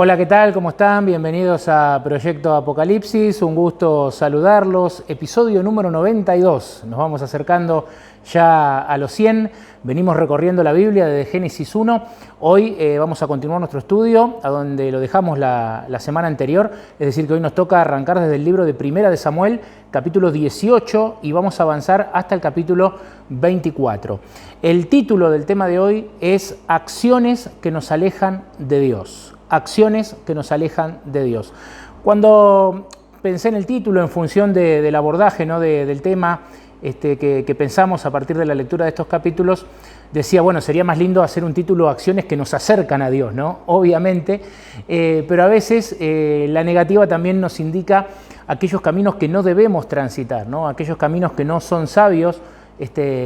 Hola, ¿qué tal? ¿Cómo están? Bienvenidos a Proyecto Apocalipsis. Un gusto saludarlos. Episodio número 92. Nos vamos acercando ya a los 100. Venimos recorriendo la Biblia desde Génesis 1. Hoy vamos a continuar nuestro estudio, a donde lo dejamos la semana anterior. Es decir, que hoy nos toca arrancar desde el libro de Primera de Samuel, capítulo 18, y vamos a avanzar hasta el capítulo 24. El título del tema de hoy es Acciones que nos alejan de Dios. Acciones que nos alejan de Dios. Cuando pensé en el título en función del abordaje, ¿no? del tema que pensamos a partir de la lectura de estos capítulos, decía, bueno, sería más lindo hacer un título Acciones que nos acercan a Dios, ¿no? Obviamente, pero a veces la negativa también nos indica aquellos caminos que no debemos transitar, ¿no? Aquellos caminos que no son sabios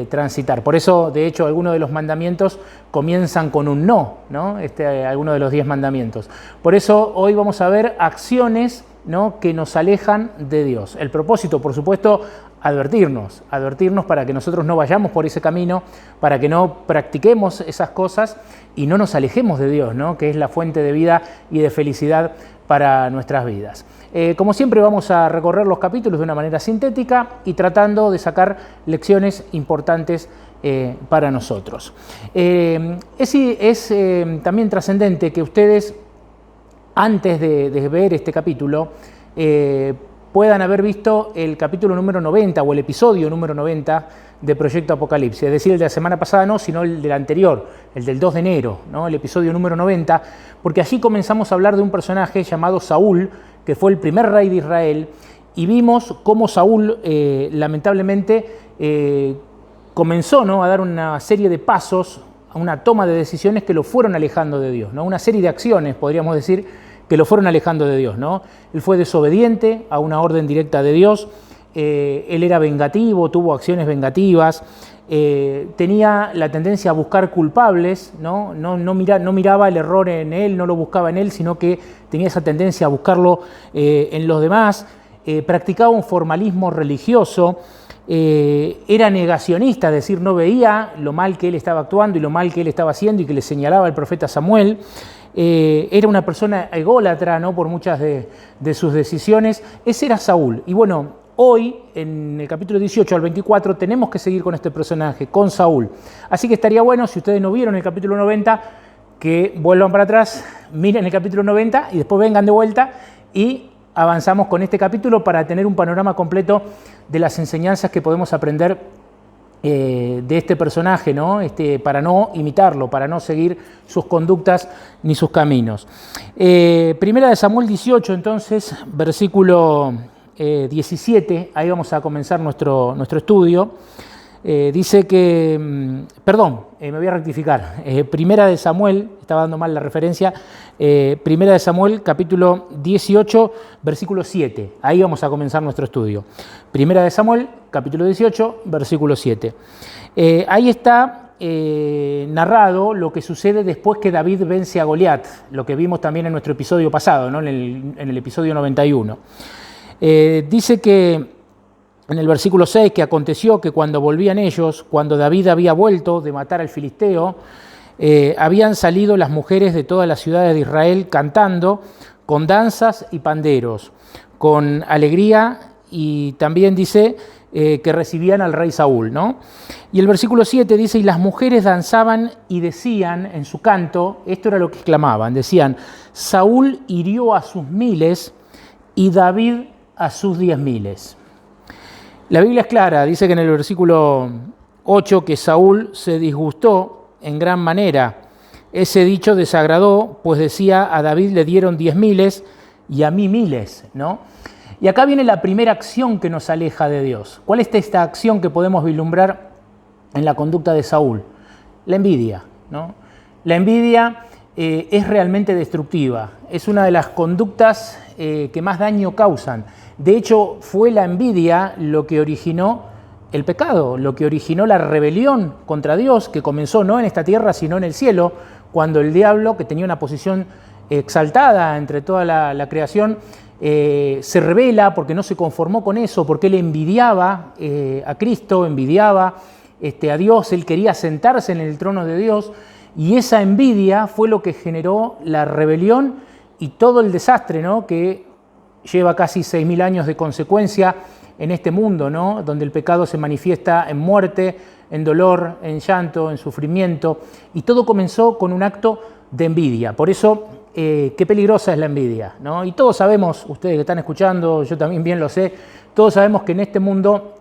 transitar. Por eso, de hecho, algunos de los mandamientos comienzan con un no, algunos de los 10 mandamientos. Por eso hoy vamos a ver acciones, ¿no?, que nos alejan de Dios. El propósito, por supuesto, advertirnos para que nosotros no vayamos por ese camino, para que no practiquemos esas cosas y no nos alejemos de Dios, ¿no?, que es la fuente de vida y de felicidad para nuestras vidas. Como siempre, vamos a recorrer los capítulos de una manera sintética y tratando de sacar lecciones importantes para nosotros. Es también trascendente que ustedes, antes de ver este capítulo, puedan haber visto el capítulo número 90 o el episodio número 90 de Proyecto Apocalipsis, es decir, el de la semana pasada no, sino el del anterior, el del 2 de enero, ¿no? El episodio número 90, porque allí comenzamos a hablar de un personaje llamado Saúl, que fue el primer rey de Israel, y vimos cómo Saúl, lamentablemente, comenzó, ¿no?, a dar una serie de pasos, a una toma de decisiones que lo fueron alejando de Dios, ¿no? Una serie de acciones, podríamos decir, que lo fueron alejando de Dios, ¿no? Él fue desobediente a una orden directa de Dios, él era vengativo, tuvo acciones vengativas, tenía la tendencia a buscar culpables, ¿no? No miraba el error en él, no lo buscaba en él, sino que tenía esa tendencia a buscarlo en los demás, practicaba un formalismo religioso, era negacionista, es decir, no veía lo mal que él estaba actuando y lo mal que él estaba haciendo y que le señalaba el profeta Samuel. Era una persona ególatra, ¿no?, por muchas de sus decisiones. Ese era Saúl. Y bueno, hoy, en el capítulo 18 al 24, tenemos que seguir con este personaje, con Saúl. Así que estaría bueno, si ustedes no vieron el capítulo 90, que vuelvan para atrás, miren el capítulo 90 y después vengan de vuelta y avanzamos con este capítulo para tener un panorama completo de las enseñanzas que podemos aprender de este personaje, ¿no? Para no imitarlo, para no seguir sus conductas ni sus caminos. Primera de Samuel 18, entonces, versículo 17, ahí vamos a comenzar nuestro estudio. Dice que, me voy a rectificar, Primera de Samuel, estaba dando mal la referencia, Primera de Samuel, capítulo 18, versículo 7, ahí vamos a comenzar nuestro estudio. Primera de Samuel, capítulo 18, versículo 7. Ahí está narrado lo que sucede después que David vence a Goliat, lo que vimos también en nuestro episodio pasado, ¿no?, en el episodio 91. Dice que en el versículo 6, que aconteció que cuando volvían ellos, cuando David había vuelto de matar al filisteo, habían salido las mujeres de todas las ciudades de Israel cantando con danzas y panderos, con alegría, y también dice que recibían al rey Saúl, ¿no? Y el versículo 7 dice, y las mujeres danzaban y decían en su canto, esto era lo que exclamaban, decían, Saúl hirió a sus 1000 y David a sus 10.000. La Biblia es clara, dice que en el versículo 8 que Saúl se disgustó en gran manera. Ese dicho desagradó, pues decía, a David le dieron 10.000 y a mí 1000, ¿no? Y acá viene la primera acción que nos aleja de Dios. ¿Cuál es esta acción que podemos vislumbrar en la conducta de Saúl? La envidia, ¿no? La envidia es realmente destructiva, es una de las conductas que más daño causan. De hecho, fue la envidia lo que originó el pecado, lo que originó la rebelión contra Dios, que comenzó no en esta tierra, sino en el cielo, cuando el diablo, que tenía una posición exaltada entre toda la creación, se rebela porque no se conformó con eso, porque él envidiaba a Cristo, envidiaba a Dios, él quería sentarse en el trono de Dios, y esa envidia fue lo que generó la rebelión y todo el desastre, ¿no?, que lleva casi 6.000 años de consecuencia en este mundo, ¿no?, donde el pecado se manifiesta en muerte, en dolor, en llanto, en sufrimiento, y todo comenzó con un acto de envidia. Por eso, qué peligrosa es la envidia, ¿no? Y todos sabemos, ustedes que están escuchando, yo también bien lo sé, todos sabemos que en este mundo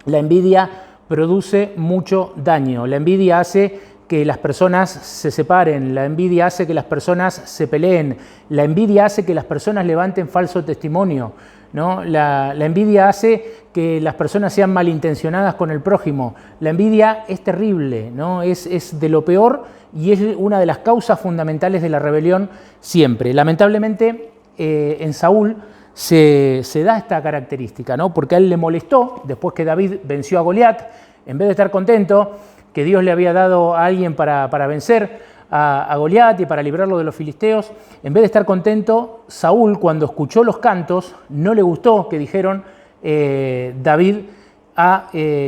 la envidia produce mucho daño. La envidia hace que las personas se separen, la envidia hace que las personas se peleen, la envidia hace que las personas levanten falso testimonio, ¿no? La envidia hace que las personas sean malintencionadas con el prójimo. La envidia es terrible, ¿no? Es de lo peor y es una de las causas fundamentales de la rebelión siempre. Lamentablemente, en Saúl se da esta característica, ¿no? Porque a él le molestó, después que David venció a Goliat, en vez de estar contento que Dios le había dado a alguien para vencer a Goliat y para librarlo de los filisteos, en vez de estar contento, Saúl, cuando escuchó los cantos, no le gustó que dijeron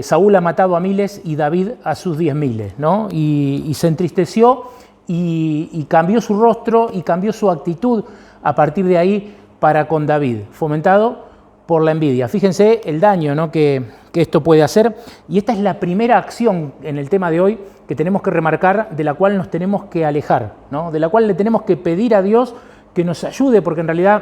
Saúl ha matado a miles y David a sus 10.000, ¿no? Y se entristeció y cambió su rostro y cambió su actitud a partir de ahí para con David, fomentado por la envidia. Fíjense el daño, ¿no?, que esto puede hacer. Y esta es la primera acción en el tema de hoy que tenemos que remarcar, de la cual nos tenemos que alejar, ¿no?, de la cual le tenemos que pedir a Dios que nos ayude, porque en realidad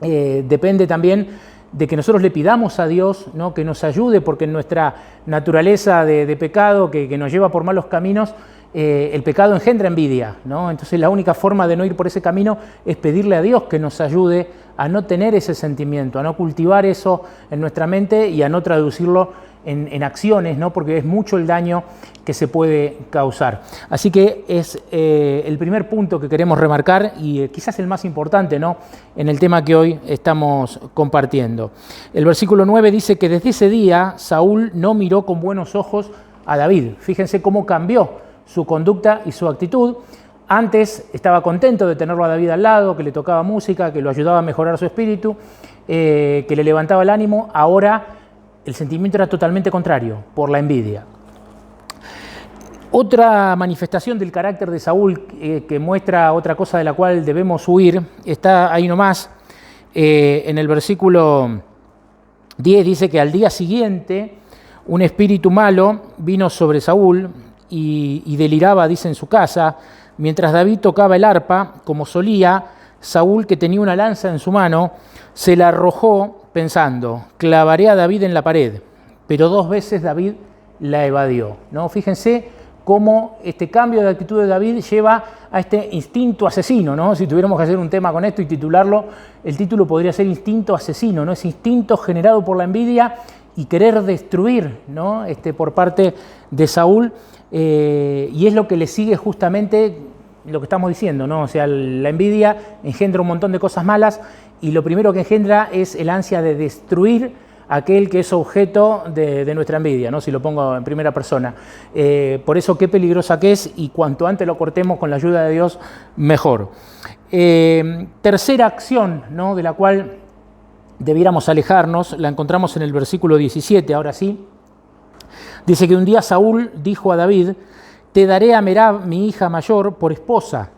depende también de que nosotros le pidamos a Dios, ¿no?, que nos ayude, porque en nuestra naturaleza de pecado que nos lleva por malos caminos, el pecado engendra envidia, ¿no? Entonces la única forma de no ir por ese camino es pedirle a Dios que nos ayude a no tener ese sentimiento, a no cultivar eso en nuestra mente y a no traducirlo en acciones, ¿no?, porque es mucho el daño que se puede causar. Así que es el primer punto que queremos remarcar y quizás el más importante, ¿no?, en el tema que hoy estamos compartiendo. El versículo 9 dice que desde ese día Saúl no miró con buenos ojos a David. Fíjense cómo cambió su conducta y su actitud. Antes estaba contento de tenerlo a David al lado, que le tocaba música, que lo ayudaba a mejorar su espíritu, que le levantaba el ánimo. Ahora el sentimiento era totalmente contrario, por la envidia. Otra manifestación del carácter de Saúl que muestra otra cosa de la cual debemos huir, está ahí nomás, en el versículo 10 dice que al día siguiente un espíritu malo vino sobre Saúl y deliraba, dice, en su casa. Mientras David tocaba el arpa, como solía, Saúl, que tenía una lanza en su mano, se la arrojó pensando, clavaré a David en la pared. Pero 2 veces David la evadió, ¿no? Fíjense cómo este cambio de actitud de David lleva a este instinto asesino, ¿no? Si tuviéramos que hacer un tema con esto y titularlo, el título podría ser instinto asesino, ¿no? Ese instinto generado por la envidia y querer destruir, ¿no?, por parte de Saúl. Y es lo que le sigue justamente lo que estamos diciendo, ¿no? O sea, la envidia engendra un montón de cosas malas y lo primero que engendra es el ansia de destruir a aquel que es objeto de nuestra envidia, ¿no?, si lo pongo en primera persona. Por eso qué peligrosa que es, y cuanto antes lo cortemos con la ayuda de Dios, mejor. Tercera acción, ¿no?, de la cual debiéramos alejarnos, la encontramos en el versículo 17, ahora sí. Dice que un día Saúl dijo a David, te daré a Merab, mi hija mayor, por esposa,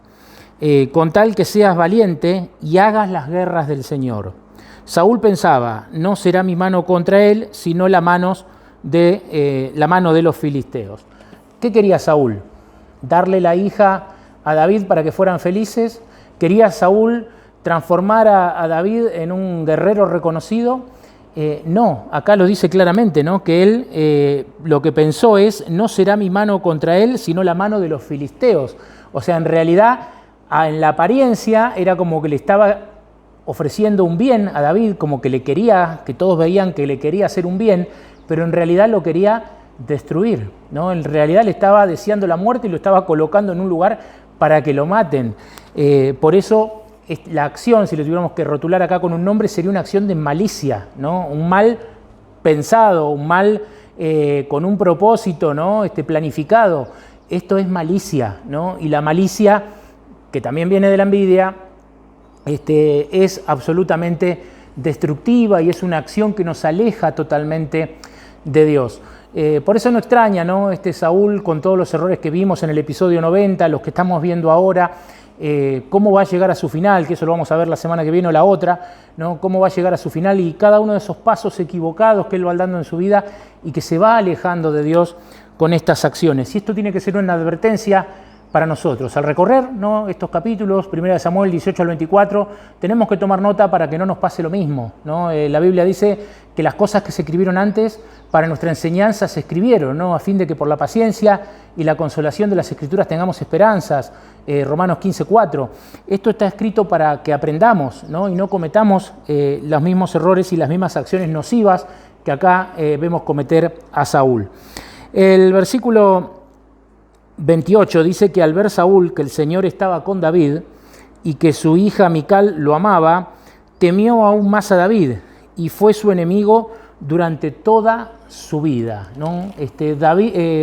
con tal que seas valiente y hagas las guerras del Señor. Saúl pensaba, no será mi mano contra él, sino la mano de los filisteos. ¿Qué quería Saúl? ¿Darle la hija a David para que fueran felices? ¿Quería Saúl transformar a David en un guerrero reconocido? No, acá lo dice claramente, ¿no?, que él lo que pensó es, no será mi mano contra él, sino la mano de los filisteos. O sea, en realidad, en la apariencia, era como que le estaba ofreciendo un bien a David, como que le quería, que todos veían que le quería hacer un bien, pero en realidad lo quería destruir, ¿no? En realidad le estaba deseando la muerte y lo estaba colocando en un lugar para que lo maten. Por eso la acción, si lo tuviéramos que rotular acá con un nombre, sería una acción de malicia, ¿no? Un mal pensado, un mal con un propósito, ¿no?, planificado. Esto es malicia, ¿no? Y la malicia, que también viene de la envidia, es absolutamente destructiva y es una acción que nos aleja totalmente de Dios. Por eso no extraña, ¿no?, Saúl, con todos los errores que vimos en el episodio 90, los que estamos viendo ahora, cómo va a llegar a su final, que eso lo vamos a ver la semana que viene o la otra, ¿no? Cómo va a llegar a su final y cada uno de esos pasos equivocados que él va dando en su vida y que se va alejando de Dios con estas acciones. Y esto tiene que ser una advertencia para nosotros. Al recorrer, ¿no?, estos capítulos, 1 Samuel 18 al 24, tenemos que tomar nota para que no nos pase lo mismo, ¿no? La Biblia dice que las cosas que se escribieron antes para nuestra enseñanza se escribieron, ¿no?, a fin de que por la paciencia y la consolación de las Escrituras tengamos esperanzas. Romanos 15:4. Esto está escrito para que aprendamos, ¿no?, y no cometamos los mismos errores y las mismas acciones nocivas que acá vemos cometer a Saúl. El versículo 28 dice que al ver Saúl que el Señor estaba con David y que su hija Mical lo amaba, temió aún más a David y fue su enemigo durante toda su vida, ¿no?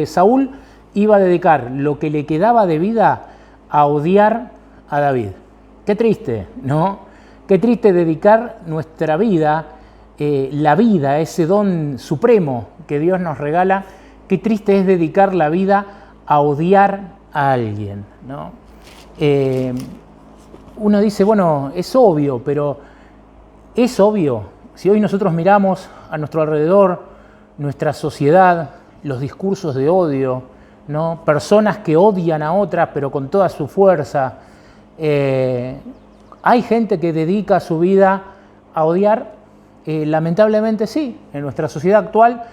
Saúl iba a dedicar lo que le quedaba de vida a odiar a David. Qué triste, ¿no? Qué triste dedicar nuestra vida, la vida, ese don supremo que Dios nos regala. Qué triste es dedicar la vida a odiar a alguien, ¿no? Uno dice, bueno, es obvio, pero es obvio. Si hoy nosotros miramos a nuestro alrededor, nuestra sociedad, los discursos de odio, ¿no?, personas que odian a otras, pero con toda su fuerza, ¿hay gente que dedica su vida a odiar? Lamentablemente sí, en nuestra sociedad actual.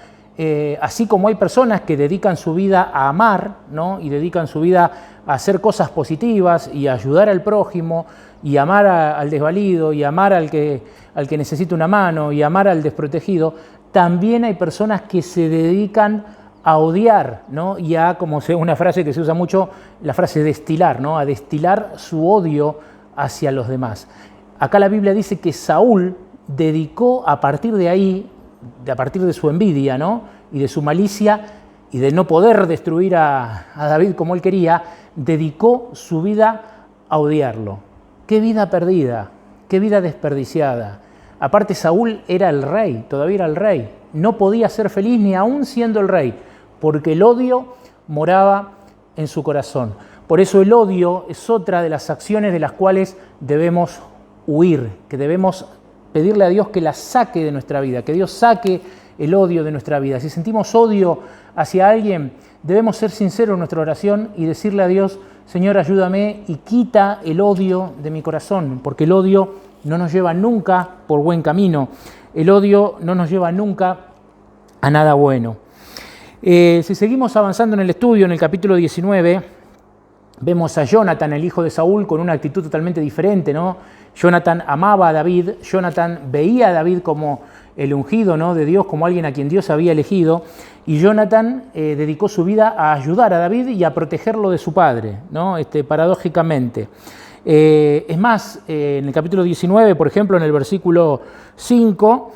Así como hay personas que dedican su vida a amar, ¿no?, y dedican su vida a hacer cosas positivas y a ayudar al prójimo y amar al desvalido y amar al que necesita una mano y amar al desprotegido, también hay personas que se dedican a odiar, ¿no?, y a, como una frase que se usa mucho, la frase destilar, ¿no?, a destilar su odio hacia los demás. Acá la Biblia dice que Saúl dedicó a partir de ahí, a partir de su envidia, ¿no?, y de su malicia y de no poder destruir a David como él quería, dedicó su vida a odiarlo. ¡Qué vida perdida! ¡Qué vida desperdiciada! Aparte, Saúl era el rey, todavía era el rey. No podía ser feliz ni aún siendo el rey, porque el odio moraba en su corazón. Por eso el odio es otra de las acciones de las cuales debemos huir, que debemos pedirle a Dios que la saque de nuestra vida, que Dios saque el odio de nuestra vida. Si sentimos odio hacia alguien, debemos ser sinceros en nuestra oración y decirle a Dios, Señor, ayúdame y quita el odio de mi corazón, porque el odio no nos lleva nunca por buen camino. El odio no nos lleva nunca a nada bueno. Si seguimos avanzando en el estudio, en el capítulo 19, vemos a Jonatán, el hijo de Saúl, con una actitud totalmente diferente, ¿no? Jonatán amaba a David, Jonatán veía a David como el ungido, ¿no?, de Dios, como alguien a quien Dios había elegido, y Jonatán dedicó su vida a ayudar a David y a protegerlo de su padre, ¿no?, paradójicamente. Es más, en el capítulo 19, por ejemplo, en el versículo 5,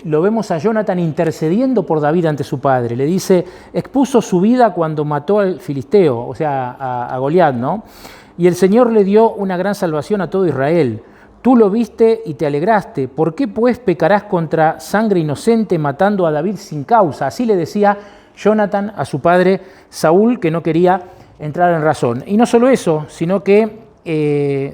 lo vemos a Jonatán intercediendo por David ante su padre. Le dice, expuso su vida cuando mató al filisteo, o sea, a Goliat, ¿no? Y el Señor le dio una gran salvación a todo Israel. Tú lo viste y te alegraste. ¿Por qué pues pecarás contra sangre inocente matando a David sin causa? Así le decía Jonatán a su padre Saúl, que no quería entrar en razón. Y no solo eso, sino que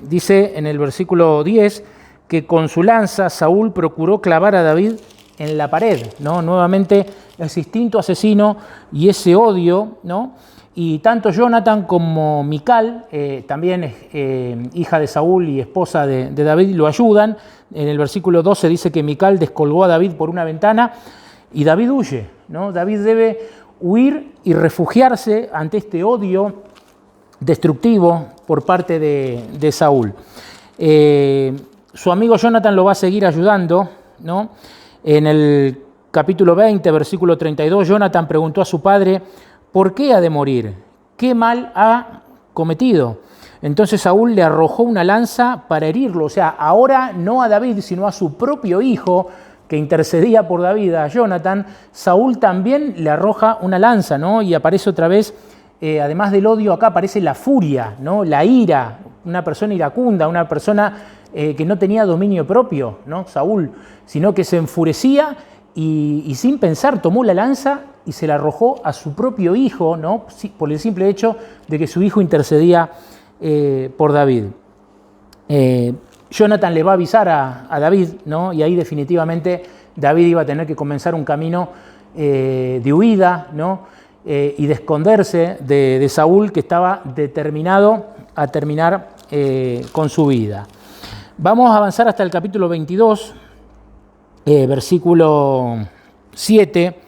dice en el versículo 10 que con su lanza Saúl procuró clavar a David en la pared, ¿no? Nuevamente ese instinto asesino y ese odio, ¿no? Y tanto Jonatán como Mical, también hija de Saúl y esposa de David, lo ayudan. En el versículo 12 dice que Mical descolgó a David por una ventana y David huye, ¿no? David debe huir y refugiarse ante este odio destructivo por parte de Saúl. Su amigo Jonatán lo va a seguir ayudando, ¿no? En el capítulo 20, versículo 32, Jonatán preguntó a su padre, ¿por qué ha de morir? ¿Qué mal ha cometido? Entonces Saúl le arrojó una lanza para herirlo, o sea, ahora no a David, sino a su propio hijo, que intercedía por David, a Jonatán. Saúl también le arroja una lanza, ¿no? Y aparece otra vez, además del odio, acá aparece la furia, ¿no? La ira, una persona iracunda, una persona que no tenía dominio propio, ¿no? Saúl, sino que se enfurecía y sin pensar tomó la lanza y se la arrojó a su propio hijo, ¿no?, por el simple hecho de que su hijo intercedía por David. Jonathan le va a avisar a David, ¿no? Y ahí definitivamente David iba a tener que comenzar un camino de huida, ¿no? Y de esconderse de Saúl, que estaba determinado a terminar con su vida. Vamos a avanzar hasta el capítulo 22, versículo 7.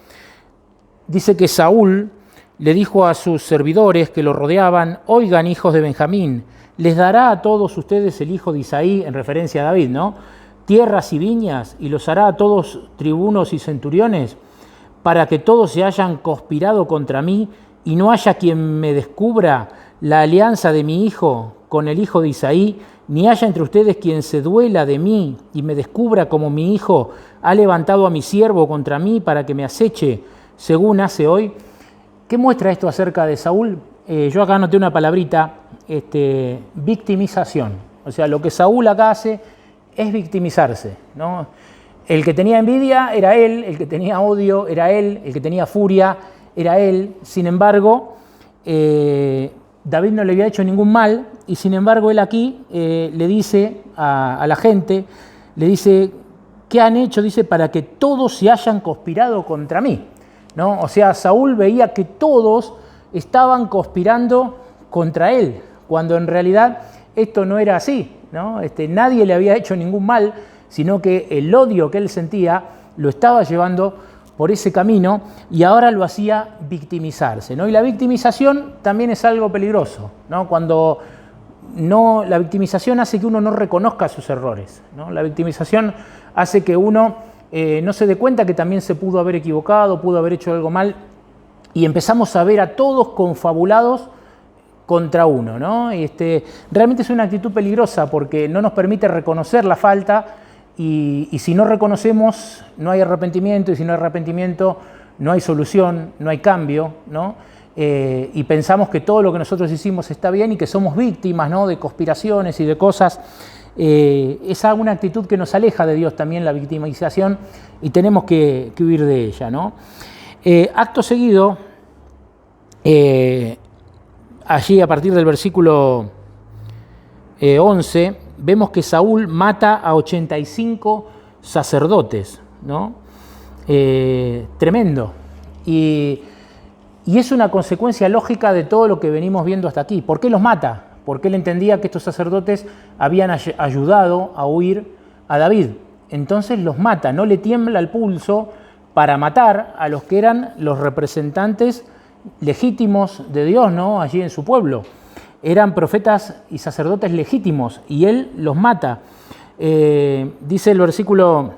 Dice que Saúl le dijo a sus servidores que lo rodeaban: oigan, hijos de Benjamín, les dará a todos ustedes el hijo de Isaí, en referencia a David, ¿no?, tierras y viñas, y los hará a todos tribunos y centuriones, para que todos se hayan conspirado contra mí, y no haya quien me descubra la alianza de mi hijo con el hijo de Isaí, ni haya entre ustedes quien se duela de mí y me descubra como mi hijo ha levantado a mi siervo contra mí para que me aceche, según hace hoy. ¿Qué muestra esto acerca de Saúl? Yo acá anoté una palabrita, victimización. O sea, lo que Saúl acá hace es victimizarse, ¿no? El que tenía envidia era él, el que tenía odio era él, el que tenía furia era él. Sin embargo, David no le había hecho ningún mal, y sin embargo él aquí le dice a la gente, le dice: ¿qué han hecho? Dice: para que todos se hayan conspirado contra mí, ¿no? O sea, Saúl veía que todos estaban conspirando contra él, cuando en realidad esto no era así, ¿no? Nadie le había hecho ningún mal, sino que el odio que él sentía lo estaba llevando por ese camino, y ahora lo hacía victimizarse, ¿no? Y la victimización también es algo peligroso, ¿no? Cuando la victimización hace que uno no reconozca sus errores, ¿no? La victimización hace que uno no se dé cuenta que también se pudo haber equivocado, pudo haber hecho algo mal, y empezamos a ver a todos confabulados contra uno, ¿no? Realmente es una actitud peligrosa porque no nos permite reconocer la falta, y si no reconocemos, no hay arrepentimiento, y si no hay arrepentimiento, no hay solución, no hay cambio, ¿no? Y pensamos que todo lo que nosotros hicimos está bien y que somos víctimas, ¿no?, de conspiraciones y de cosas. Es una actitud que nos aleja de Dios también, la victimización, y tenemos que huir de ella, ¿no? Acto seguido, allí a partir del versículo 11, vemos que Saúl mata a 85 sacerdotes, ¿no? Tremendo. Y es una consecuencia lógica de todo lo que venimos viendo hasta aquí. ¿Por qué los mata? Porque él entendía que estos sacerdotes habían ayudado a huir a David. Entonces los mata, no le tiembla el pulso para matar a los que eran los representantes legítimos de Dios, ¿no?, allí en su pueblo. Eran profetas y sacerdotes legítimos, y él los mata. Dice el versículo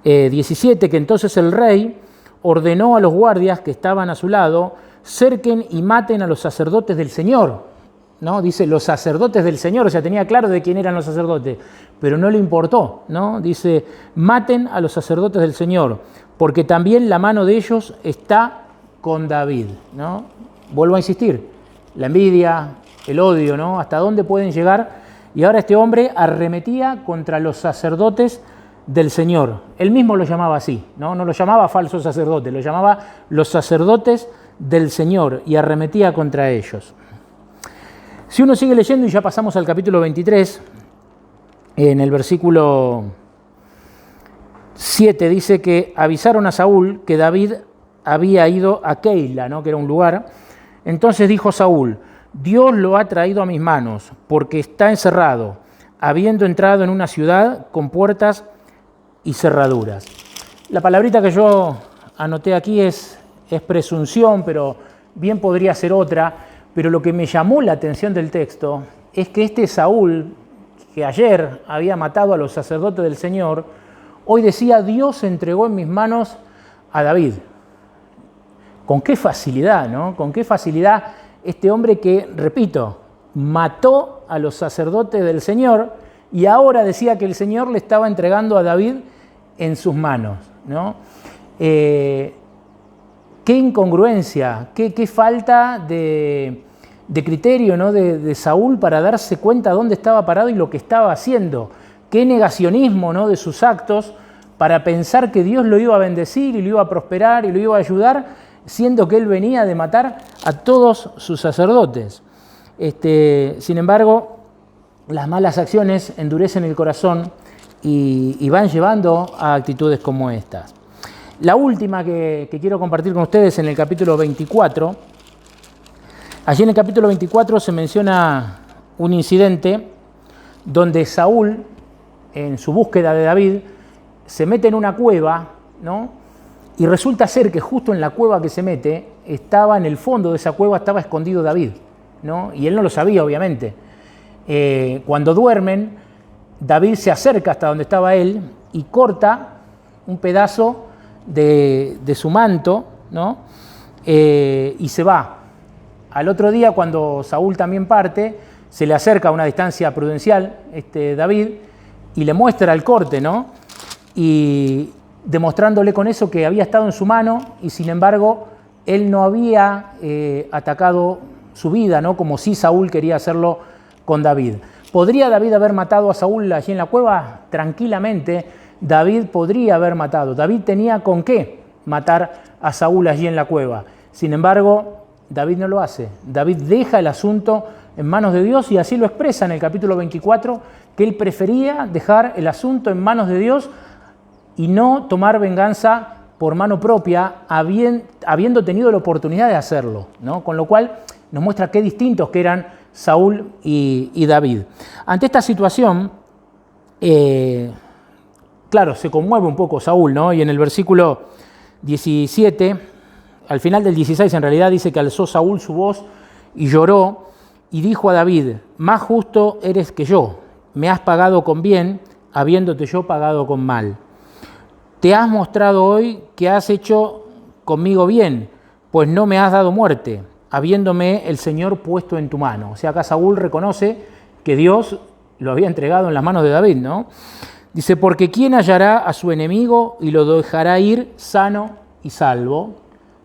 17 que entonces el rey ordenó a los guardias que estaban a su lado: cerquen y maten a los sacerdotes del Señor, ¿no? Dice los sacerdotes del Señor, o sea, tenía claro de quién eran los sacerdotes, pero no le importó, ¿no? Dice: maten a los sacerdotes del Señor, porque también la mano de ellos está con David, ¿no? Vuelvo a insistir, la envidia, el odio, ¿no? ¿Hasta dónde pueden llegar? Y ahora este hombre arremetía contra los sacerdotes del Señor. Él mismo lo llamaba así, ¿no? No lo llamaba falsos sacerdotes, lo llamaba los sacerdotes del Señor, y arremetía contra ellos. Si uno sigue leyendo, y ya pasamos al capítulo 23, en el versículo 7 dice que avisaron a Saúl que David había ido a Keila, ¿no?, que era un lugar. Entonces dijo Saúl: Dios lo ha traído a mis manos, porque está encerrado, habiendo entrado en una ciudad con puertas y cerraduras. La palabrita que yo anoté aquí es presunción, pero bien podría ser otra. Pero lo que me llamó la atención del texto es que este Saúl, que ayer había matado a los sacerdotes del Señor, hoy decía: Dios entregó en mis manos a David. Con qué facilidad, ¿no? Con qué facilidad este hombre que, repito, mató a los sacerdotes del Señor, y ahora decía que el Señor le estaba entregando a David en sus manos, ¿no? Qué incongruencia, qué falta de criterio, ¿no?, de Saúl para darse cuenta dónde estaba parado y lo que estaba haciendo. Qué negacionismo, ¿no?, de sus actos para pensar que Dios lo iba a bendecir y lo iba a prosperar y lo iba a ayudar, siendo que él venía de matar a todos sus sacerdotes. Sin embargo, las malas acciones endurecen el corazón y van llevando a actitudes como estas. La última que quiero compartir con ustedes en el capítulo 24. Allí en el capítulo 24 se menciona un incidente donde Saúl, en su búsqueda de David, se mete en una cueva, ¿no? Y resulta ser que justo en la cueva que se mete, estaba en el fondo de esa cueva, estaba escondido David, ¿no? Y él no lo sabía, obviamente. Cuando duermen, David se acerca hasta donde estaba él y corta un pedazo de su manto, ¿no? Y se va. Al otro día, cuando Saúl también parte, se le acerca a una distancia prudencial David y le muestra el corte, ¿no? Y demostrándole con eso que había estado en su mano y sin embargo él no había atacado su vida, ¿no? Como si Saúl quería hacerlo con David. ¿Podría David haber matado a Saúl allí en la cueva? Tranquilamente, David podría haber matado. David tenía con qué matar a Saúl allí en la cueva. Sin embargo, David no lo hace. David deja el asunto en manos de Dios y así lo expresa en el capítulo 24, que él prefería dejar el asunto en manos de Dios y no tomar venganza por mano propia, habiendo tenido la oportunidad de hacerlo, ¿no? Con lo cual nos muestra qué distintos que eran Saúl y David. Ante esta situación, claro, se conmueve un poco Saúl, ¿no? Y en el versículo 17, al final del 16 en realidad, dice que alzó Saúl su voz y lloró y dijo a David: más justo eres que yo, me has pagado con bien, habiéndote yo pagado con mal. Te has mostrado hoy que has hecho conmigo bien, pues no me has dado muerte, habiéndome el Señor puesto en tu mano. O sea, acá Saúl reconoce que Dios lo había entregado en las manos de David, ¿no? Dice, porque ¿quién hallará a su enemigo y lo dejará ir sano y salvo?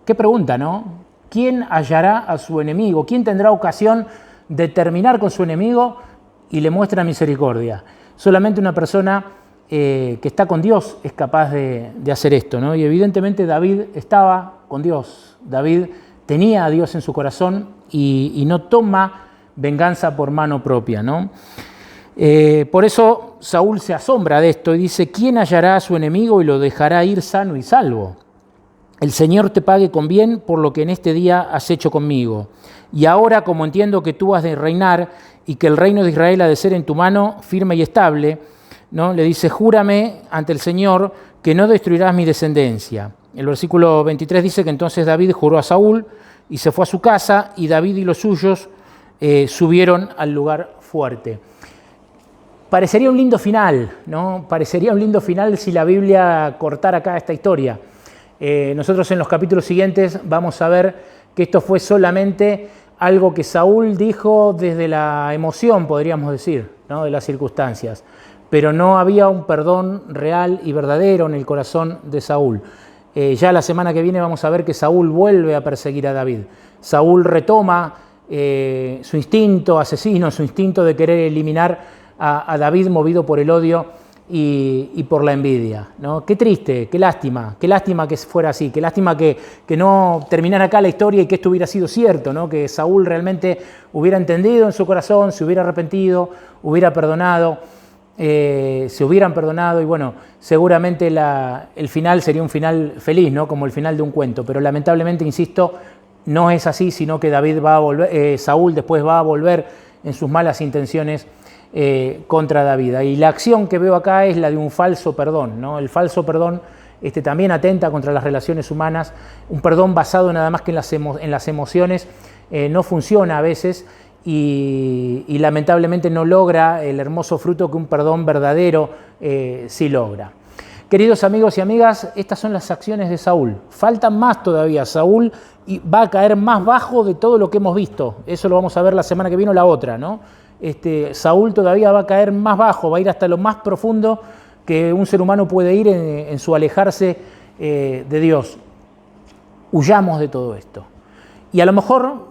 Qué pregunta, ¿no? ¿Quién hallará a su enemigo? ¿Quién tendrá ocasión de terminar con su enemigo y le muestra misericordia? Solamente una persona que está con Dios es capaz de hacer esto, ¿no? Y evidentemente David estaba con Dios. David tenía a Dios en su corazón y no toma venganza por mano propia, ¿no? Por eso Saúl se asombra de esto y dice, ¿quién hallará a su enemigo y lo dejará ir sano y salvo? El Señor te pague con bien por lo que en este día has hecho conmigo. Y ahora, como entiendo que tú has de reinar y que el reino de Israel ha de ser en tu mano firme y estable, ¿no? Le dice, júrame ante el Señor que no destruirás mi descendencia. El versículo 23 dice que entonces David juró a Saúl y se fue a su casa y David y los suyos subieron al lugar fuerte. Parecería un lindo final, ¿no? Parecería un lindo final si la Biblia cortara acá esta historia. Nosotros en los capítulos siguientes vamos a ver que esto fue solamente algo que Saúl dijo desde la emoción, podríamos decir, ¿no? De las circunstancias. Pero no había un perdón real y verdadero en el corazón de Saúl. Ya la semana que viene vamos a ver que Saúl vuelve a perseguir a David. Saúl retoma su instinto asesino, su instinto de querer eliminar a David movido por el odio y por la envidia, ¿no? Qué triste, qué lástima que fuera así, qué lástima que no terminara acá la historia y que esto hubiera sido cierto, ¿no? Que Saúl realmente hubiera entendido en su corazón, se hubiera arrepentido, hubiera perdonado, se hubieran perdonado y bueno, seguramente el final sería un final feliz, ¿no? Como el final de un cuento, pero lamentablemente, insisto, no es así, sino que Saúl después va a volver en sus malas intenciones contra David. Y la acción que veo acá es la de un falso perdón, ¿no? El falso perdón también atenta contra las relaciones humanas. Un perdón basado nada más que en las emociones no funciona a veces y lamentablemente no logra el hermoso fruto que un perdón verdadero sí logra. Queridos amigos y amigas, estas son las acciones de Saúl. Faltan más todavía. Saúl va a caer más bajo de todo lo que hemos visto. Eso lo vamos a ver la semana que viene o la otra, ¿no? Saúl todavía va a caer más bajo, va a ir hasta lo más profundo que un ser humano puede ir en su alejarse de Dios. Huyamos de todo esto. Y a lo mejor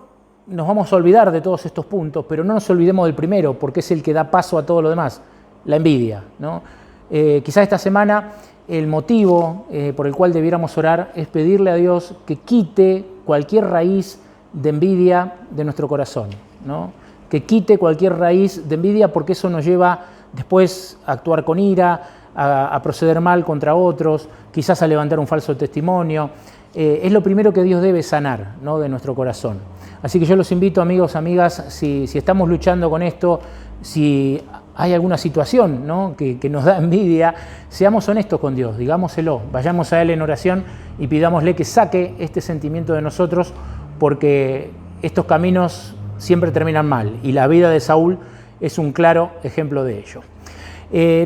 nos vamos a olvidar de todos estos puntos, pero no nos olvidemos del primero, porque es el que da paso a todo lo demás, la envidia, ¿no? Quizás esta semana el motivo por el cual debiéramos orar es pedirle a Dios que quite cualquier raíz de envidia de nuestro corazón, ¿no? que quite cualquier raíz de envidia, porque eso nos lleva después a actuar con ira, a proceder mal contra otros, quizás a levantar un falso testimonio. Es lo primero que Dios debe sanar, ¿no?, de nuestro corazón. Así que yo los invito, amigos, amigas, si estamos luchando con esto, si hay alguna situación, ¿no?, que nos da envidia, seamos honestos con Dios, digámoselo, vayamos a Él en oración y pidámosle que saque este sentimiento de nosotros, porque estos caminos siempre terminan mal y la vida de Saúl es un claro ejemplo de ello.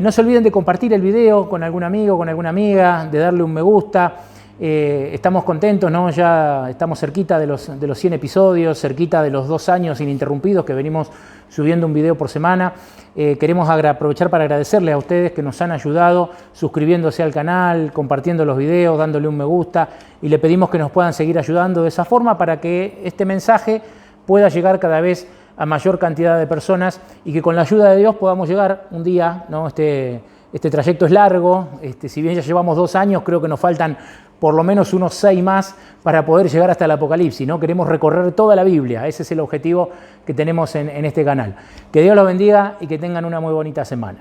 No se olviden de compartir el video con algún amigo, con alguna amiga, de darle un me gusta. Estamos contentos, ¿no? Ya estamos cerquita de los 100 episodios, cerquita de los 2 años ininterrumpidos que venimos subiendo un video por semana. Queremos aprovechar para agradecerles a ustedes que nos han ayudado suscribiéndose al canal, compartiendo los videos, dándole un me gusta, y le pedimos que nos puedan seguir ayudando de esa forma para que este mensaje pueda llegar cada vez a mayor cantidad de personas y que con la ayuda de Dios podamos llegar un día, ¿no? Este trayecto es largo, si bien ya llevamos 2 años, creo que nos faltan por lo menos unos 6 más para poder llegar hasta el Apocalipsis, ¿no? Queremos recorrer toda la Biblia, ese es el objetivo que tenemos en este canal. Que Dios los bendiga y que tengan una muy bonita semana.